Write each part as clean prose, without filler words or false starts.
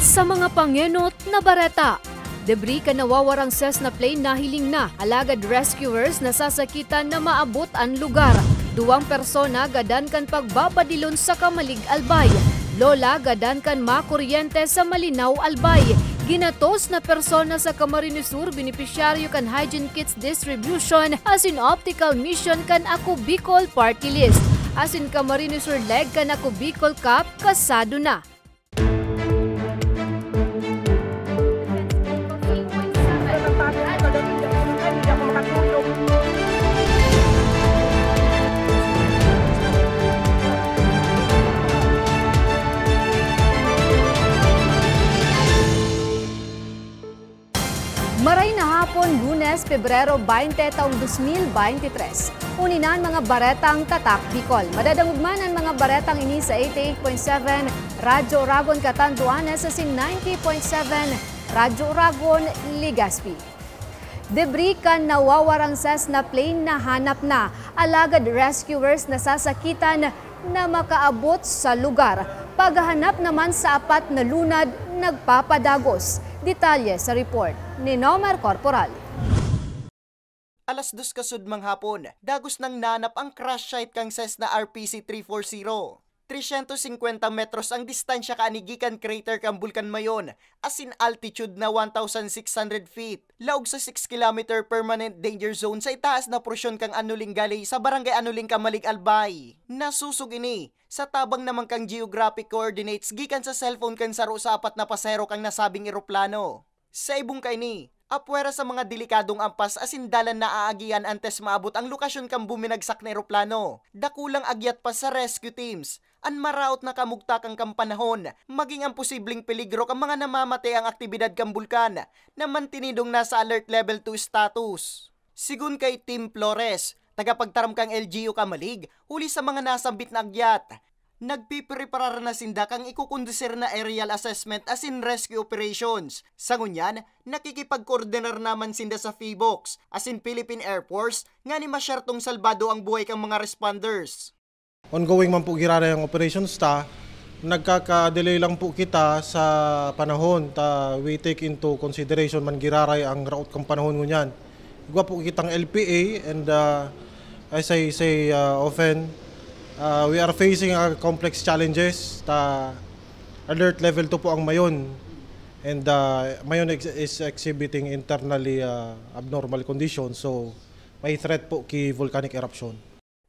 Sa mga pangenot na bareta, debris ka nawawarang Cessna plane nahiling na, alagad rescuers nasasakitan na maabot ang lugar. 2 persona gadan kan pagbabadilon sa Kamalig Albay. Lola gadan kan makuryente sa Malinaw Albay. Ginatos na persona sa Camarines Sur benepisyaryo kan hygiene kits distribution as in optical mission kan Ako Bicol Party List. As in Camarines Sur leg kan Ako Bicol Cup kasado na. Maray na hapon, Lunes, Pebrero 20 taong 2023. Uninan mga baretang Tatak Bicol. Madadangugman ang mga baretang ini sa 88.7 Radyo Oragon Catanduanes sa 90.7 Radyo Oragon Legazpi. Debris kan nawawarang Cessna plane na hanap na. Alagad rescuers nasasakitan na makaabot sa lugar. Paghahanap naman sa 4 na lunad nagpapadagos. Detalye sa report ni Nomer Corporal. Alas 2 kasudmang hapon, dagos nang nanap ang crash site kang Cessna RPC 340. 350 metros ang distansya kaanigikan crater kang Bulkan Mayon, as in altitude na 1,600 feet. Laog sa 6 km permanent danger zone sa itaas na porsyon kang Anuling Gali sa barangay Anuling Kamalig Albay. Nasusog ini sa tabang naman kang geographic coordinates gikan sa cellphone kang saro sa 4 na pasero kang nasabing eroplano. Sa ibong kaini, apwera sa mga delikadong ampas asindalan na aagian antes maabot ang lokasyon kang buminagsak na eroplano. Dakulang agyat pa sa rescue teams. An maraot na kamugta kang kampanahon, maging ang posibleng peligro kang mga namamatay ang aktibidad kang bulkan na mantinidong nasa alert level 2 status. Sigun kay Tim Flores, tagapagtaram kang LGU Kamalig, huli sa mga nasambit na agyat. Nagpipreparar na sinda kang ikukundisir na aerial assessment as in rescue operations. Sa ngunyan, nakikipag-coordinar naman sinda sa FIBOX as in Philippine Air Force nga ni masyartong salbado ang buhay kang mga responders. Ongoing man po girara yung operations nagkaka-delay lang po kita sa panahon we take into consideration man giraray ang route kang panahon ngunyan. Igwa po kitang LPA and as I say often, we are facing complex challenges. Alert level 2 po ang Mayon and Mayon is exhibiting internally abnormal conditions, so may threat po kay volcanic eruption.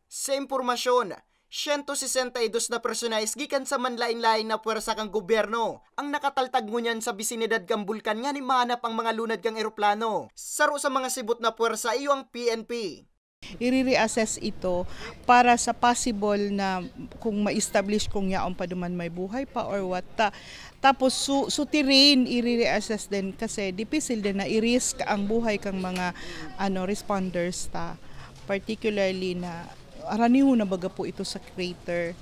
Sa impormasyon, 162 na personalis gikan sa manlain-lain na puwersa kang gobyerno ang nakataltag ngunyan sa bisinidad kang bulkan nga ni mahanap ang mga lunad kang eroplano. Saro sa mga sibot na puwersa iyo ang PNP. I-reassess ito para sa possible na kung ma-establish kung yaon pa duman may buhay pa or what. Tapos so terrain i-reassess din kasi difficile din na i-risk ang buhay kang mga responders particularly na araniho na baga po ito sa crater.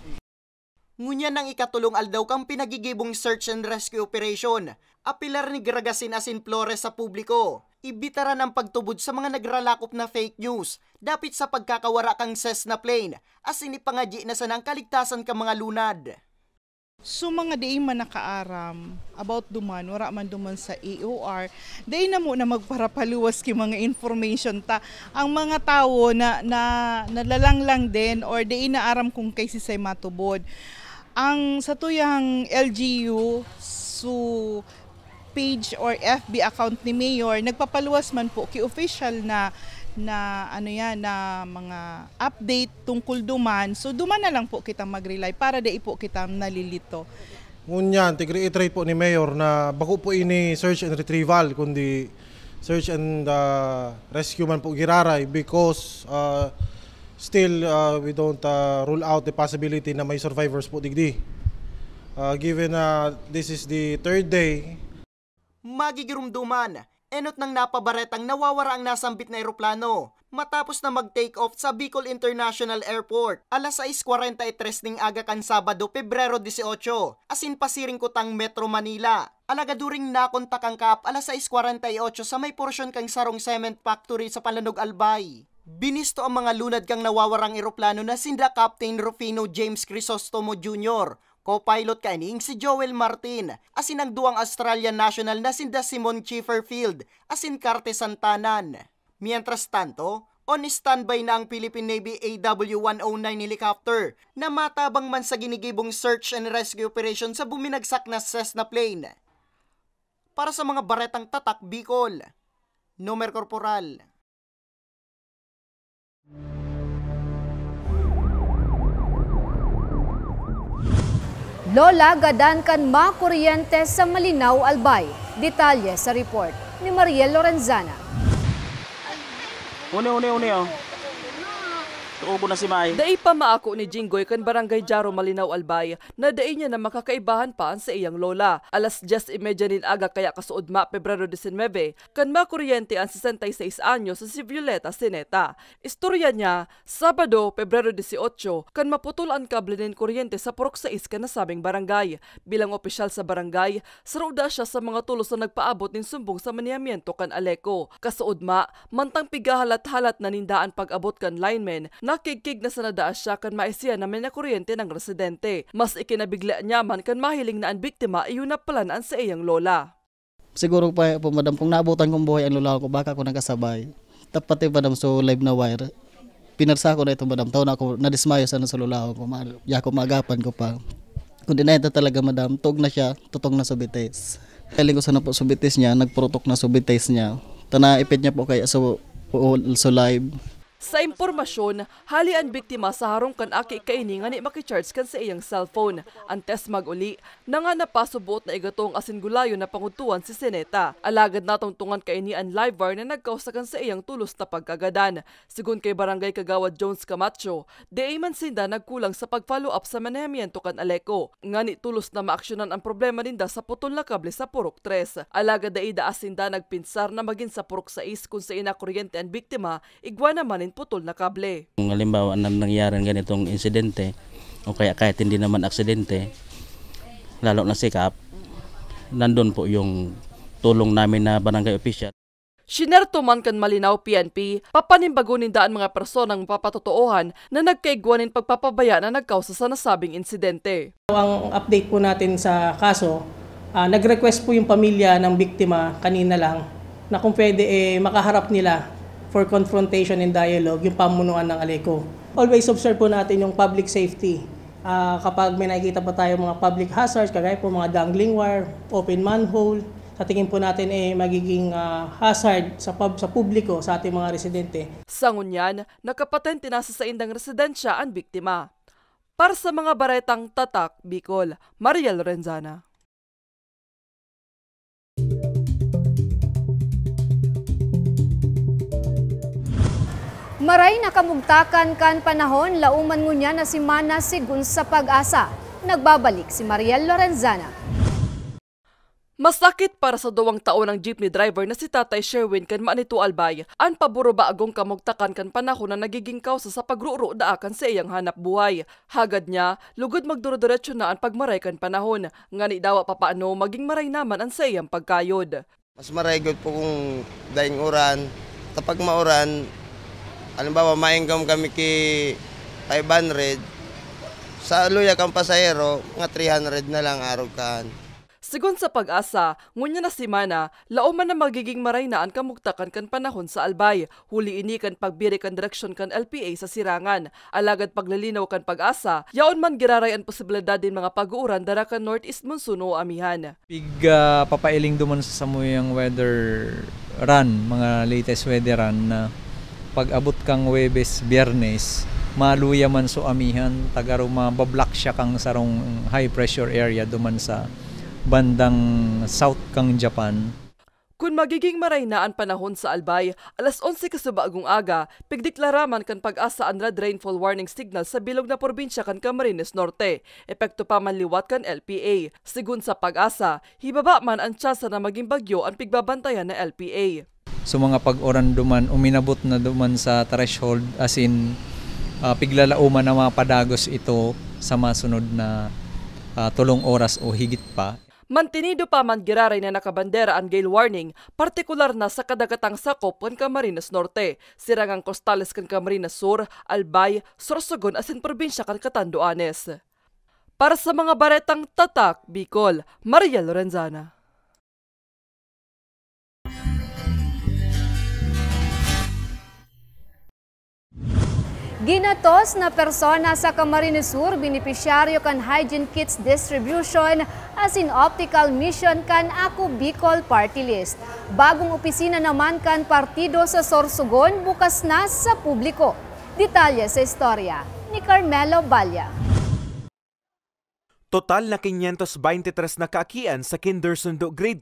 Ngunyan ng ikatulong aldaw kang pinagigibong search and rescue operation. Apilar ni Gragasin asin Flores sa publiko. Ibitara ng pagtubod sa mga nagralakop na fake news. Dapit sa pagkakawara kang Cessna plane. As inipangadyi na sanang kaligtasan ka mga lunad. So mga diin man nakaaram about duman, wala man duman sa AOR, diin na mo na magparapaluwas ki mga information ang mga tao na nalalanglang din or diin na aram kung kay si say matubod. Ang sa tuyang LGU page or FB account ni Mayor, nagpapaluwas man po ki official na mga update tungkol duman. So duman na lang po kita mag-rely para di po kita nalilito. Ngunyan, tig-reiterate po ni Mayor na bako po ini search and retrieval kundi search and rescue man po giraray because still we don't rule out the possibility na may survivors po digdi. Given this is the 3rd day. Magigirumduman. Enot ng napabaretang nawawara ang nasambit na eroplano matapos na mag-take off sa Bicol International Airport alas 6:43 ning aga kan Sabado, Pebrero 18, asin pasiring kutang Metro Manila. Alagaduring nakontak ang kaap alas 6:48 sa may porsyon kang Sarong Cement Factory sa Palanog Albay. Binisto ang mga lunad kang nawawarang eroplano na sinda Captain Rufino James Crisostomo Jr., Co-pilot kaning si Joel Martin, asin ang duwang Australian national na sinda Simon Chifferfield, asin Carte Santanan. Mientras tanto, on standby na ang Philippine Navy AW-109 helicopter na matabang man sa ginigibong search and rescue operation sa buminagsak na Cessna plane. Para sa mga baretang tatak Bicol, Nomer Corporal. Lola gadan kan makuryente sa Malinaw, Albay. Detalye sa report ni Mariel Lorenzana. Uni oh. Tuubo na si May. Dai pa maako ni Jinggoy kan Barangay Jaro Malinaw, Albay na dai niya na makakaibahan pa sa iyang lola. Alas 10:30 nin aga kaya kasuod Pebrero 19 kan makuryente ang 66 anyos sa si Violeta Sineta. Istorya niya, Sabado, Pebrero 18 kan maputol ang kable nin kuryente sa Purok 6 kan nasabing barangay. Bilang opisyal sa barangay, saruda siya sa mga tulos na nagpaabot nin sumbong sa maniamiento kan Aleco. Kasuod mantang pigahalat-halat na nindaan pag-abot kan linemen, nakikig na sa nadaas siya kan maisiya namin na kuryente ng residente. Mas ikinabigla niya man kan mahiling na ang biktima iyon na palanaan sa iyang lola. Siguro pa po madam, kung naabutan kong buhay ang lola ko, baka ako nagkasabay. Tapat madam, so live na wire. Pinarsa ko na ito madam, taon ako nadismayo sana sa lola ko. Yako magapan ko pa. Kung dinahita talaga madam, tug na siya, tutong na subites. Kaling ko sana po subites niya, nagprotok na subites niya. Tanaipit niya po kaya so live. Sa impormasyon, hali ang biktima sa harong kan aki kaini nga ni makicharge kan sa iyang cellphone. Antes maguli, na nga napasubuot na igatong asin gulayo na pangutuan si Sineta. Alagad natong tungan kaini ang live wire na nagkausakan sa iyang tulos na pagkagadan. Sigun kay Barangay Kagawad Jones Camacho, di man sinda nagkulang sa pag-follow up sa manahimiento kan Aleco. Nga ni tulos na maaksyonan ang problema ninda sa putol na kable sa Purok 3. Alagad da idaas sinda nagpinsar na maging sa Purok 6 kung sa ina kuryente ang biktima, igwa naman putol na kable. Kung halimbawa nangyari ganitong insidente o kaya kahit hindi naman aksidente, lalo na sikap, nandun po yung tulong namin na barangay official. Sinerto man kan Malinaw PNP, papanimbagunin daan mga personang papatotoohan na nagkaigwanin pagpapabaya na nagkausa sa nasabing insidente. Ang update po natin sa kaso, nag-request po yung pamilya ng biktima kanina lang na kung pwede makaharap nila for confrontation and dialogue yung pamunuan ng Aleco. Always observe po natin yung public safety. Kapag may nakikita pa tayo mga public hazards, kagaya po mga dangling wire, open manhole, sa tingin po natin magiging hazard sa publiko, sa ating mga residente. Sa ngunyan, nakapatente na sa indang residensya ang biktima. Para sa mga baretang tatak, Bicol, Mariel Lorenzana. Maray nakamugtakan kan panahon, lauman ngunya na si Mana sigun sa pag-asa. Nagbabalik si Mariel Lorenzana. Masakit para sa 2 taon ng jeepney driver na si Tatay Sherwin kan Manito Albay. Ang paburo ba agong kamugtakan kan panahon na nagiging kausa sa pagruro daakan sa iyang hanap buhay. Hagad niya, lugod magduro-diretso na ang pagmaray kan panahon. Ngani dawa papaano maging maray naman ang sa iyang pagkayod. Mas maray gud po kung daing uran. Kapag mauran, halimbawa, maingam kami ki 500, sa luya kang pasahero, mga 300 na lang araw kan. Sigun sa pag-asa, ngunya na si Mana, lauman na magiging maray na ang kamugtakan kan panahon sa Albay. Huli ini kan pagbiri kan direksyon kan LPA sa Sirangan. Alagad paglalinaw kan pag-asa, yaon man giraray ang posibilidad din mga pag-uuran dara kan Northeast Monsoon o amihan. Papailing duman sa samuyang weather run, mga latest weather run na pag-abot kang Webes, Biyernes, maluya man so amihan, tagaro mabablock siya kang sarong high pressure area duman sa bandang south kang Japan. Kung magiging maray na ang panahon sa Albay, alas 11 kasubagong aga, pigdeklaraman kan pag-asa ang red rainfall warning signal sa bilog na probinsya kan Camarines Norte. Epekto pa man liwat kan LPA. Sigun sa pag-asa, hibaba man ang tsansa na maging bagyo ang pigbabantayan na LPA. So mga pag-oran duman, uminabot na duman sa threshold as in piglalauman na mga padagos ito sa masunod na 3 oras o higit pa. Mantinido pa man giraray na nakabandera ang gale warning, partikular na sa kadagatang sakop kan Camarines Norte, Sirangang Costales kan Camarines Sur, Albay, Sorsogon asin probinsya kan Catanduanes. Para sa mga baretang tatak, Bicol, Maria Lorenzana. Ginatos na persona sa Camarines Sur benepisyaryo kan hygiene kits distribution as in optical mission kan Ako Bicol Party List. Bagong opisina naman kan partido sa Sorsogon bukas na sa publiko. Detalye sa istorya ni Carmelo Balya. Total na 523 na kaakian sa Kinder Sundo Grade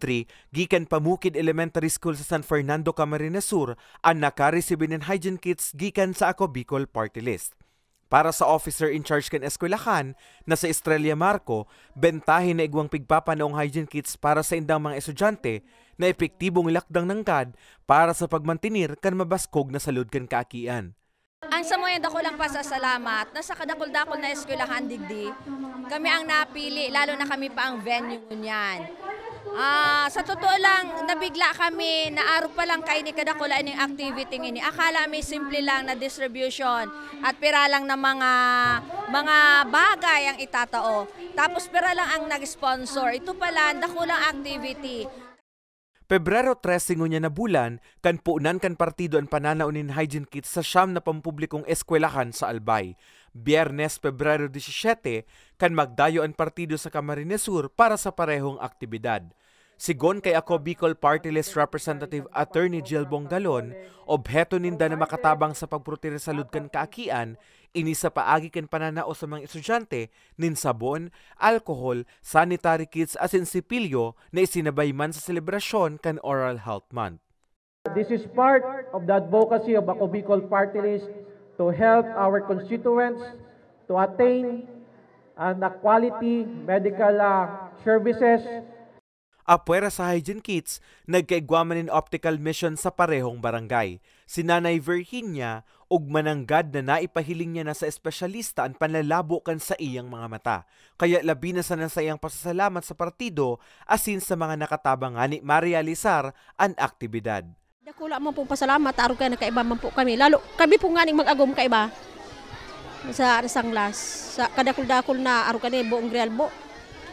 3 gikan Pamukid Elementary School sa San Fernando, Camarines Sur ang nakaresibe ng hygiene kits gikan sa Ako Bicol Party List. Para sa officer in charge kan eskwelahan na sa Estrella Marco, bentahin na igwang pigpapanaong hygiene kits para sa indang mga estudyante na epektibong lakdang ng CAD para sa pagmantinir kan mabaskog na salud kan kaakian. Ang samoyan dako lang pasasalamat na sa kadakol-dakol na eskwelahan digdi, kami ang napili, lalo na kami pa ang venue niyan. Sa totoo lang, nabigla kami na araw pa lang kayo ni kadakula ng activity ini. Akala may simple lang na distribution at pira lang na mga bagay ang itatao. Tapos pira lang ang nag-sponsor. Ito pala, dakulang activity. Pebrero 13 niya na bulan, kan puunan kan partido ang pananaunin hygiene kits sa siyam na pampublikong eskwelahan sa Albay. Biyernes, Pebrero 17, kan magdayo ang partido sa Camarines Sur para sa parehong aktibidad. Sigon kay Ako Bicol Party List Representative Attorney Jill Bongalon, obheto ninda na makatabang sa pagprotire sa ludkan kaakian, ini sa paagi kan pananao sa mga estudyante, nin sabon, alcohol, sanitary kits asin sipilyo na isinabay man sa selebrasyon kan Oral Health Month. This is part of the advocacy of Ako Bicol Party List to help our constituents to attain the quality medical services. Apwera sa hygiene kits, nagkaigwaman in optical mission sa parehong barangay. Si Nanay Virginia, ug mananggad na naipahiling niya na sa espesyalista ang panlalabo kan sa iyang mga mata. Kaya labi na sa iyang pasasalamat sa partido asin sa mga nakatabang ni Maria Lizar ang aktibidad. Dakula mo pong pasalamat, araw kayo nakaiba man po kami. Lalo kami po nga mag-agom kaiba sa Sanglas. Sa kadakul-dakul na araw kayo buong Realbo,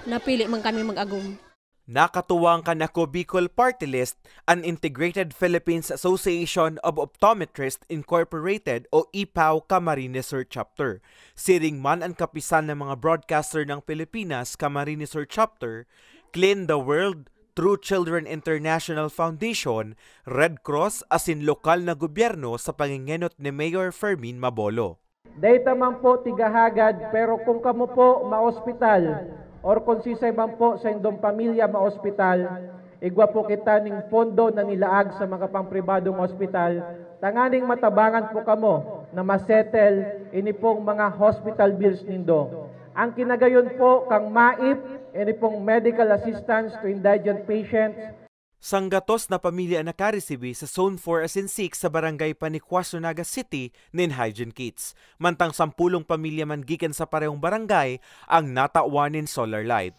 napili man kami mag-agom. Nakatuwang kan Ako Bicol Party List ang Integrated Philippines Association of Optometrists Incorporated o IPAO Camarines Sur Chapter. Siring man ang kapisan ng mga broadcaster ng Pilipinas Camarines Sur Chapter, Clean the World, True Children International Foundation, Red Cross asin lokal na gobyerno sa pangingenot ni Mayor Fermin Mabolo. Data man po tigahagad pero kung kamo po ma-hospital or kung sisay man po sa indong pamilya ma-hospital, igwa po kita ning pondo na nilaag sa mga pangpribadong hospital, tanganing matabangan po kamo na masettle ini pong mga hospital bills nindo. Ang kinagayon po kang MAIP, ini pong medical assistance to indigent patients. Sanggatos na pamilya nakaresibi sa Zone 4 asin 6 sa barangay Panicuaso, Naga City nin hygiene kits. Mantang 10 pamilya man gikan sa parehong barangay ang natawanin solar light.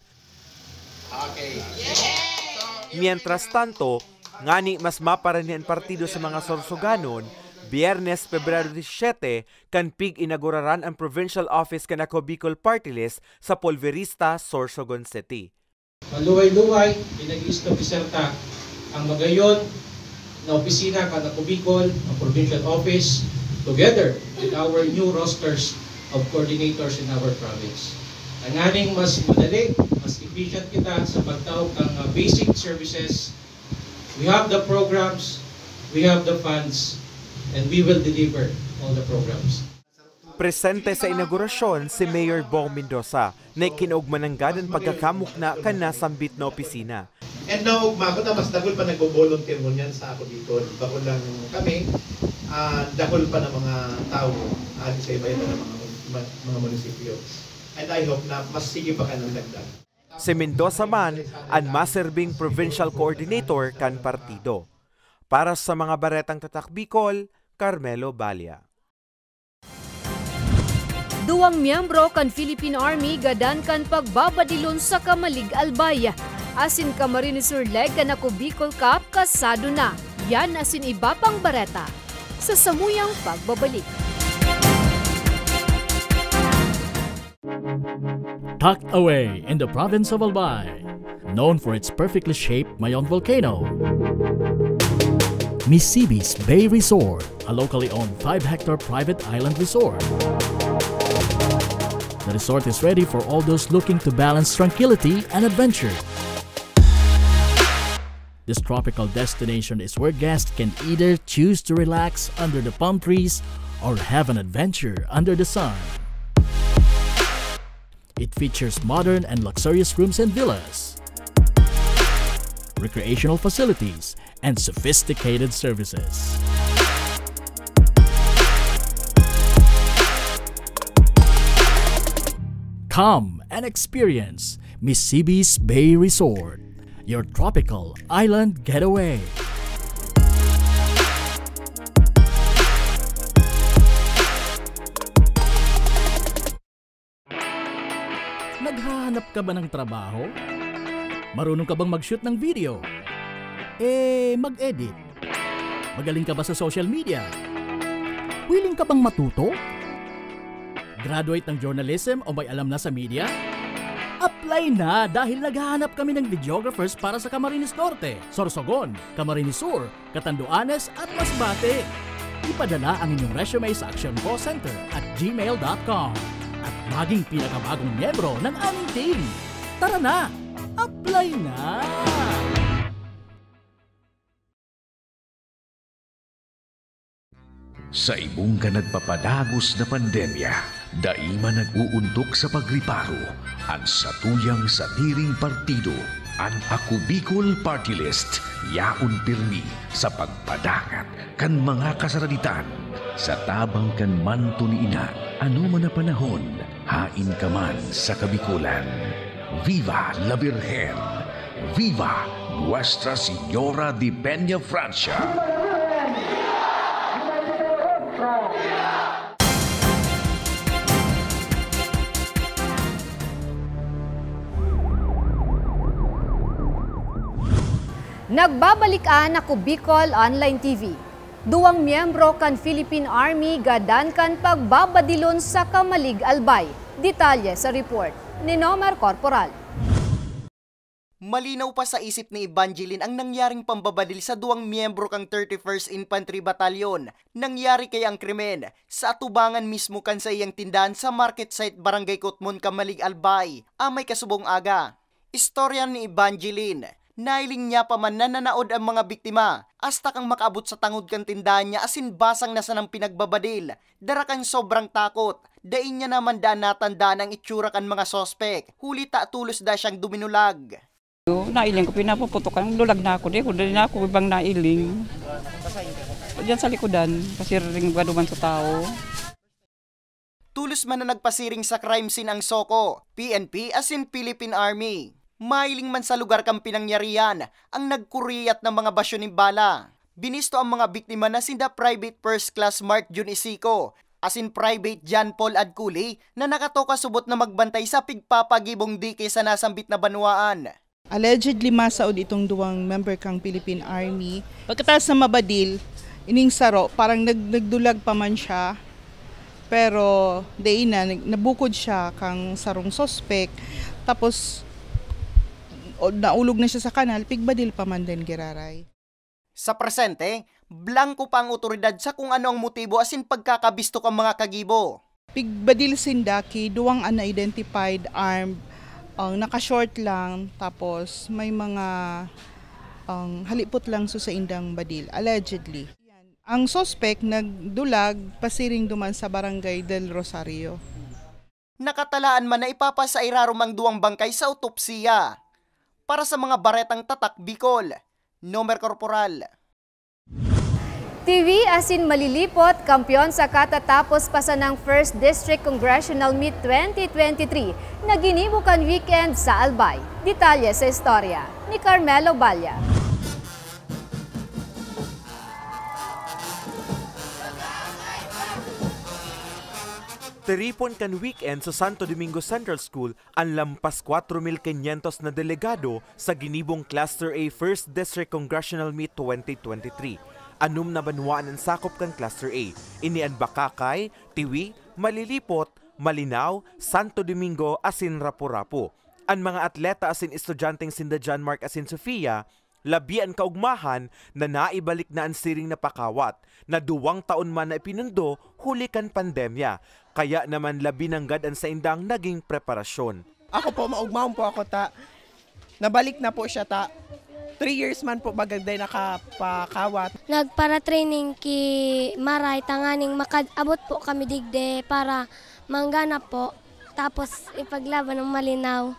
Okay. Mientras tanto, ngani mas maparani ang partido sa mga Sorsoganon, Biyernes, Pebrero 17, kan pig inauguraran ang provincial office kan Ako Bicol Party List sa Polverista, Sorsogon City. Maluway-luway, pinag-i-establishar ta ang magayon na opisina kan Ako Bicol, ang provincial office, together with our new rosters of coordinators in our province. Ang aning mas madali, mas efficient kita sa pagtawag ng basic services. We have the programs, we have the funds, and we will deliver all the programs. Presente sa inaugurasyon si Mayor Bong Mendoza na kinaugmananggad ang pagkakamukna kan nasambit na opisina. And now, mako na mas dagol pa nagbo-volunteer mo niyan sa Ako Bicol. Bako lang kami, dagol pa ng mga tao sa iba-iba ng mga munisipyo. And I hope na mas sige pa ka ng dagdag. Si Mendoza man ang maserbing provincial coordinator kan partido. Para sa mga baretang tatak Bicol, Carmelo Balya. Duwang miyembro kan Philippine Army gadan kan pagbabadilon sa Kamalig Albay. Asin Camarines Sur leg kan Ako Bicol Cup kasado na. Yan asin iba pang bareta. Sa samuyang pagbabalik. Tucked away in the province of Albay, known for its perfectly shaped Mayon volcano, Misibis Bay Resort, a locally owned 5-hectare private island resort. The resort is ready for all those looking to balance tranquility and adventure. This tropical destination is where guests can either choose to relax under the palm trees or have an adventure under the sun. It features modern and luxurious rooms and villas, recreational facilities, and sophisticated services. Come and experience Misibis Bay Resort, your tropical island getaway. Naghahanap ka ba ng trabaho? Marunong ka bang mag-shoot ng video? Mag-edit? Magaling ka ba sa social media? Willing ka bang matuto? Graduate ng journalism o may alam na sa media? Apply na dahil naghahanap kami ng videographers para sa Camarines Norte, Sorsogon, Camarines Sur, Catanduanes at Masbate. Ipadala ang inyong resume sa actioncallcenter@gmail.com at maging pinakabagong miyembro ng aming team. Tara na! Apply na! Sa ibong ka nagpapadagos na pandemya, daima nag-uuntok sa pagriparo ang satuyang satiring partido, ang Ako Bicol Party List, yaon pirmi sa pagpadangat kan mga kasaraditan, sa tabang kan manto ni ina, ano man na panahon, hain ka man sa Kabikulan. Viva la Virgen! Viva Nuestra Señora de Peña Francia! Nagbabalikan Ako Bicol Online TV. Duwang miyembro kan Philippine Army gadan kan pagbabadilon sa Kamalig Albay. Detalye sa report ni Nomer Corporal. Malinaw pa sa isip ni Evangeline ang nangyaring pambabadil sa duwang miyembro kang 31st Infantry Battalion. Nangyari kaya ang krimen sa atubangan mismo kan sa iyang tindahan sa market site Barangay Kutmon, Kamalig Albay, amay kasubong aga. Istorya ni Evangeline, nailing niya pa man nananaod ang mga biktima hasta kang makaabot sa tangod kan tindahan niya asin basang nasa ng pinagbabadil. Dara kang sobrang takot. Dain niya naman daan natandaan ang itsura kan mga sospek. Huli ta tulos da siyang duminulag. Nailing ko, pinapuputokan. Lulag na ako. Di na ako ibang nailing. Diyan sa likodan, kasi ring gaduman sa tao. Tulos man na nagpasiring sa crime scene ang SOCO, PNP asin Philippine Army. Mailing man sa lugar kang pinangyarihan ang nagkuriyat ng mga basyo ni bala. Binisto ang mga biktima na sinda Private First Class Mark Jun Isico, asin Private John Paul Adculi na nakatoka subot na magbantay sa pigpapagibong dike sa nasambit na banwaan. Allegedly masaod itong duwang member kang Philippine Army. Pagkatapos na mabadil, ining saro, parang nagdulag pa man siya. Pero nabukod siya kang sarong sospek. Tapos naulog na siya sa kanal, pigbadil pa man din giraray. Sa presente, blanco pa ang otoridad sa kung ano ang motibo asin pagkakabisto kang mga kagibo. Pigbadil sindaki, duwang unidentified armed, naka-short lang, tapos may mga halipot lang sa indang badil, allegedly. Ang suspect nagdulag, pasiring duman sa Barangay del Rosario. Nakatalaan man na ipapasa irarom ang duwang bangkay sa autopsiya. Para sa mga baretang tatak Bicol, Nomer Corporal. TV asin malilipot, kampiyon sa katatapos pa sa ng 1st District Congressional Meet 2023 na ginibukan weekend sa Albay. Detalye sa istorya ni Carmelo Balya. Teripon kan weekend sa Santo Domingo Central School ang lampas 4,500 na delegado sa ginibong Cluster A 1st District Congressional Meet 2023. Anum na banwaan ang sakop kan Cluster A. Inian Bakakay, Tiwi, Malilipot, Malinaw, Santo Domingo asin Rapu-Rapu. Ang mga atleta asin estudyanteng sinda John Mark asin Sofia, labi ang kaugmahan na naibalik na ang siring na pakawat na 2 taon man na ipinundo huli kan pandemya. Kaya naman labi ng gadan sa indang naging preparasyon. Ako po, maugmahon po ako ta. Nabalik na po siya ta. 3 years man po bagagday nakapakawat. Nagpara-training ki Maray, tanganing makabot po kami digde para mangganap po. Tapos ipaglaban ng malinaw.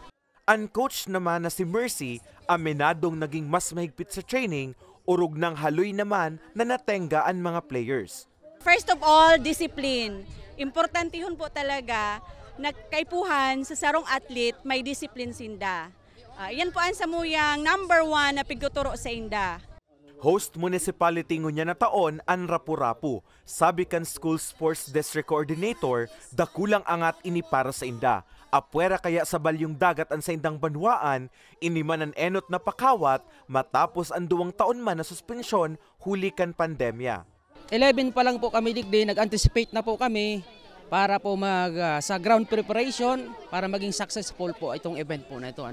Ang coach naman na si Mercy, aminadong naging mas mahigpit sa training, urog ng haloy naman na natenga ang mga players. First of all, discipline. Importante yun po talaga, nagkaipuhan sa sarong athlete, may discipline sinda. Yan po ang samuyang number 1 na pigtuturo sa inda. Host municipality ngunya na taon ang Rapu-Rapu. Sabi kan School Sports District Coordinator, dakulang angat ini para sa inda. Apwera kaya sa balyong dagat ang sa indang banwaan, iniman ang enot na pakawat matapos ang 2 taon man na suspensyon huli kan pandemya. 11 pa lang po kami digdi, nag-anticipate na po kami para po sa ground preparation para maging successful po itong event po na ito.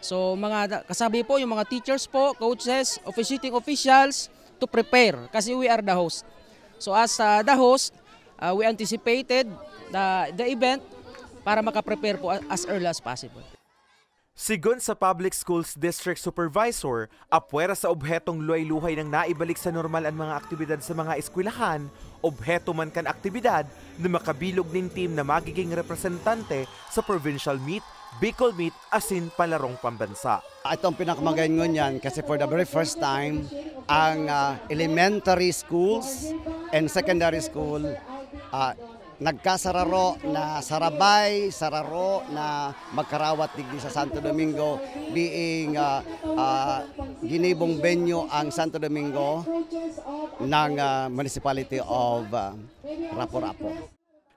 So mga kasabi po yung mga teachers po, coaches, officiating officials to prepare kasi we are the host. So as the host, we anticipated the event para makaprepare po as early as possible. Sigon sa Public Schools District Supervisor, apwera sa obhetong luay-luhay ng naibalik sa normal ang mga aktibidad sa mga eskwelahan, obheto man kan aktibidad na makabilog ning team na magiging representante sa provincial meet, Bicol meet asin palarong pambansa. Itong pinakamagayon yan kasi for the very first time, ang elementary schools and secondary school nagkasararo na sararo na magkarawat digdi sa Santo Domingo, being ginibong venue ang Santo Domingo ng municipality of Rapu-Rapu.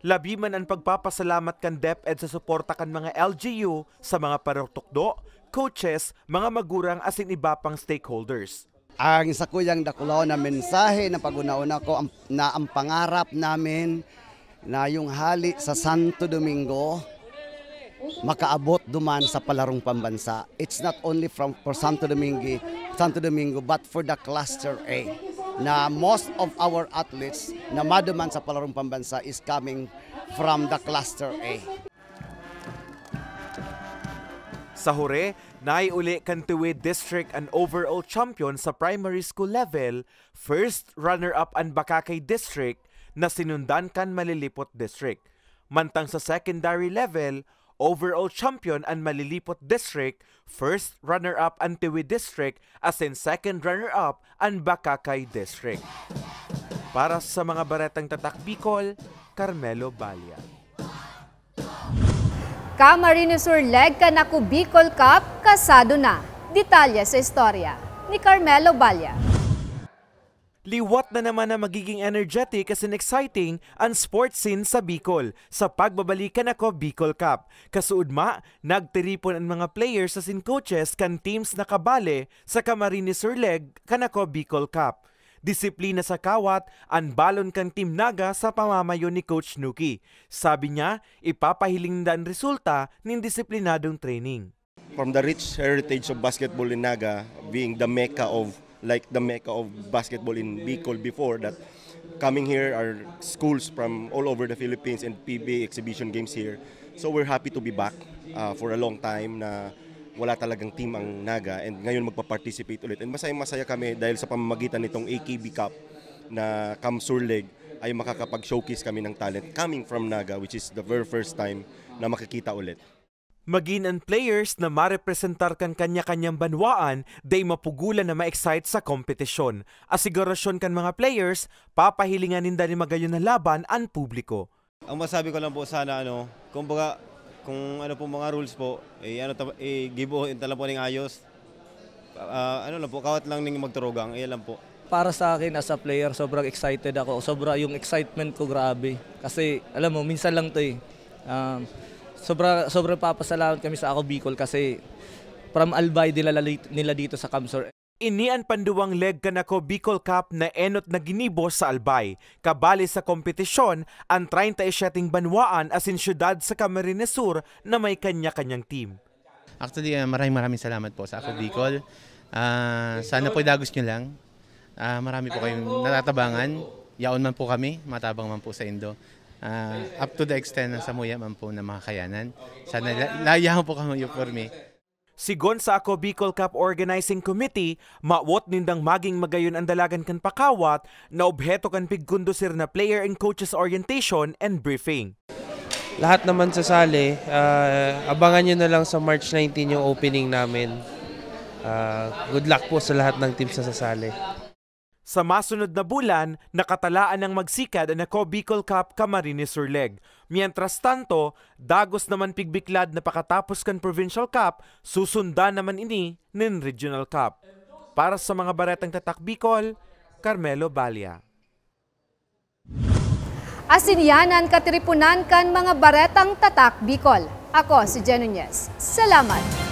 Labi man ang pagpapasalamat kan DepEd sa suporta kan mga LGU sa mga paroktukdo, coaches, mga magurang asin iba pang stakeholders. Ang isa ko yung dakulaw na mensahe na pag-una-una ko na ang pangarap namin na yung hali sa Santo Domingo makaabot duman sa palarong pambansa. It's not only for Santo Domingo but for the Cluster A. Na most of our athletes na maduman sa palarong pambansa is coming from the Cluster A. Sa hure, naiuli kan Tuwid District an overall champion sa primary school level, first runner-up ang Bakakay District na sinundan kan Malilipot District. Mantang sa secondary level, overall champion ang Malilipot District, first runner-up ang Tuwid District, as in second runner-up ang Bakakay District. Para sa mga baretang tatak Bicol, Carmelo Balya. Camarines Sur leg Kanaku Bicol Cup kasado na. Detalye sa istorya ni Carmelo Balya. Liwat na naman na magiging energetic as in exciting ang sports scene sa Bicol sa pagbabalik Kanako Bicol Cup. Kasuudma, nagtiripon ang mga players as in coaches kan teams na kabale sa Camarines Sur leg Kanako Bicol Cup. Disiplina sa kawat, ang balon kang Team Naga sa pamamayo ni Coach Nuki. Sabi niya, ipapahiling na ang resulta ng disiplinadong training. From the rich heritage of basketball in Naga, being the mecca of basketball in Bicol before that, coming here are schools from all over the Philippines and PBA exhibition games here. So we're happy to be back for a long time na wala talagang team ang Naga and ngayon magpa-participate ulit. And masaya kami dahil sa pamamagitan nitong AKB Cup na Camsur Leg ay makakapag-showcase kami ng talent coming from Naga, which is the very first time na makikita ulit. Maging ang players na marepresentar kan kanya-kanyang banwaan, day mapugulan na ma-excite sa kompetisyon. Asigurasyon kan mga players, papahilingan ninda ni magayon na laban ang publiko. Ang masabi ko lang po sana, kumbaga, kung ano po mga rules po, give o lang po ng ayos. Kawat lang ning magturugang, iyan lang po. Para sa akin as a player, sobrang excited ako. Sobra yung excitement ko, grabe. Kasi alam mo, minsan lang to sobrang papasalamat kami sa Ako Bicol kasi from Albay nila dito sa Camsur. Ini ang panduwang leg kanako Bicol Cup na enot na ginibo sa Albay. Kabali sa kompetisyon ang 37 banwaan asin syudad sa Camarines Sur na may kanya-kanyang team. Actually, maraming salamat po sa Ako Bicol. Sana po dagos nyo lang. Marami po kayong natatabangan. Yaon man po kami, matabang man po sa Indo. Up to the extent na samuya man po na mga kayanan. Sana layahan po kami for me. Sigon sa Ako Bicol Cup Organizing Committee, maawot nindang maging magayon ang dalagan kan pakawat na obheto kan pigkundusir na player and coaches orientation and briefing. Lahat naman sasali, abangan nyo na lang sa March 19 yung opening namin. Good luck po sa lahat ng teams na sasali. Sa masunod na bulan, nakatalaan ng magsikad ang Ako Bicol Cup Camarines Sur leg. Mientras tanto, dagos naman pigbiklad na pakatapos kan Provincial Cup, susundan naman ini ng Regional Cup. Para sa mga baretang tatak Bicol, Carmelo Balia. Asinyanan katiripunan kan mga baretang tatak Bicol. Ako si Jen Nunez. Salamat!